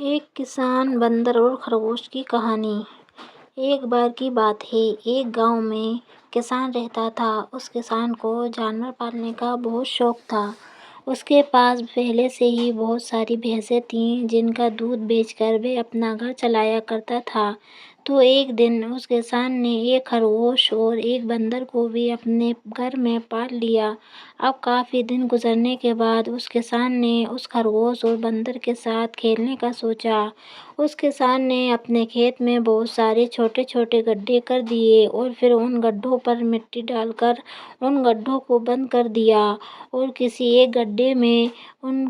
ایک کسان، بندر اور خرگوش کی کہانی۔ ایک بار کی بات ہے، ایک گاؤں میں کسان رہتا تھا۔ اس کسان کو جانور پالنے کا بہت شوق تھا۔ اس کے پاس پہلے سے ہی بہت ساری بھینسیں تھیں جن کا دودھ بیچ کر وہ اپنا گھر چلایا کرتا تھا۔ تو ایک دن اس کسان نے ایک خرگوش اور ایک بندر کو بھی اپنے گھر میں پال لیا۔ اب کافی دن گزرنے کے بعد اس کسان نے اس خرگوش اور بندر کے ساتھ کھیلنے کا سوچا۔ اس کسان نے اپنے کھیت میں بہت سارے چھوٹے چھوٹے گڈھے کر دیے اور پھر ان گڈھوں پر مٹی ڈال کر ان گڈھوں کو بند کر دیا اور کسی ایک گڈھے میں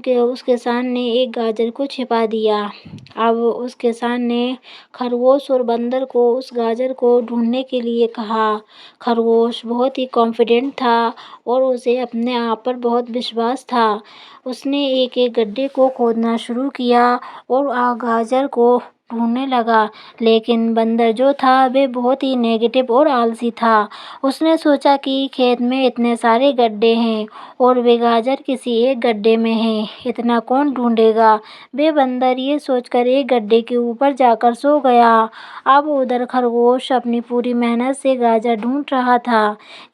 اس کسان نے ایک گاجر کو چھپا دیا۔ اب اس کسان نے خرگوش اور بندر کو اس گاجر کو ڈھونڈنے کے لیے کہا۔ خرگوش بہت ہی کانفیڈنٹ تھا اور اسے اپنے آپ پر بہت یقین تھا۔ اس نے ایک ایک گڈھے کو کھودنا شروع کیا اور گاجر کو ڈھونڈنے لگا، لیکن بندر جو تھا وہ بہت ہی نگیٹو اور آلسی تھا۔ اس نے سوچا کہ کھیت میں اتنے سارے گڈھے ہیں اور وہ گاجر کسی ایک گڈھے میں ہے، اتنا کون ڈھونڈے گا۔ وہ بندر یہ سوچ کر ایک گڈھے کے اوپر جا کر سو گیا۔ اب ادھر خرگوش اپنی پوری محنت سے گاجر ڈھونڈ رہا تھا۔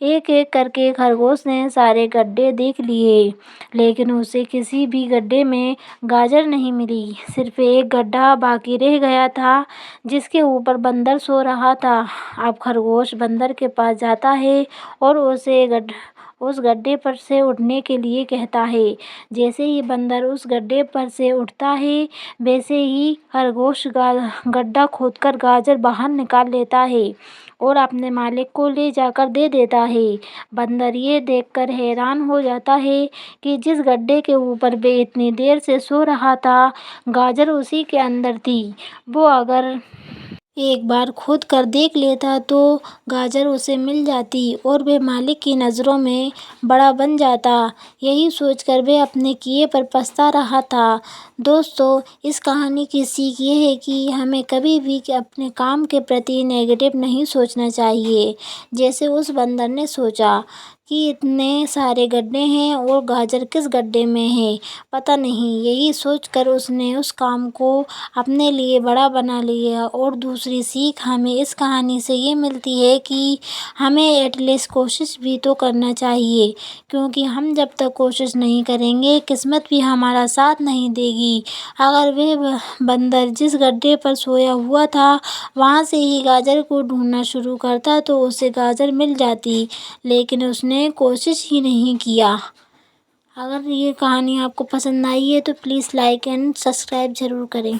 ایک ایک کر کے خرگوش نے سارے گڈھے دیکھ لیے، لیکن اسے کسی بھی گڈھے میں گاجر نہیں ملی۔ صرف ایک گڈھا باقی رہ گیا تھا جس کے اوپر بندر سو رہا تھا۔ اب خرگوش بندر کے پاس جاتا ہے اور اسے اس گڈھے پر سے اٹھنے کے لیے کہتا ہے۔ جیسے ہی بندر اس گڈھے پر سے اٹھتا ہے، ویسے ہی خرگوش گڈھا کھود کر گاجر باہر نکال لیتا ہے اور اپنے مالک کو لے جا کر دے دیتا ہے۔ بندر یہ دیکھ کر حیران ہو جاتا ہے کہ جس گڈھے کے اوپر وہ اتنی دیر سے سو رہا تھا، گاجر اسی کے اندر تھی۔ وہ اگر ایک بار کھود کر دیکھ لیتا تو گاجر اسے مل جاتی اور وہ مالک کی نظروں میں بڑا بن جاتا۔ یہی سوچ کر وہ اپنے کیے پر پچھتا رہا تھا۔ دوستو، اس کہانی کی سیکھ یہ ہے کہ ہمیں کبھی بھی اپنے کام کے پرتی نگیٹو نہیں سوچنا چاہیے۔ جیسے اس بندر نے سوچا کہ اتنے سارے گڈھے ہیں اور گاجر کس گڈھے میں ہے پتہ نہیں، یہی سوچ کر اس نے اس کام کو اپنے لیے بڑا بنا لیا۔ اور دوسری سیکھ ہمیں اس کہانی سے یہ ملتی ہے کہ ہمیں ایٹ لیسٹ کوشش بھی تو کرنا چاہیے، کیونکہ ہم جب تک کوشش نہیں کریں گے قسمت بھی ہمارا ساتھ نہیں دے گی۔ اگر وہ بندر جس گڈھے پر سویا ہوا تھا وہاں سے ہی گاجر کو ڈھونڈنا شروع کرتا تو اسے گاجر مل جاتی، لیکن اس نے کوشش ہی نہیں کیا۔ اگر یہ کہانی آپ کو پسند آئی ہے تو پلیز لائک اینڈ سبسکرائب ضرور کریں۔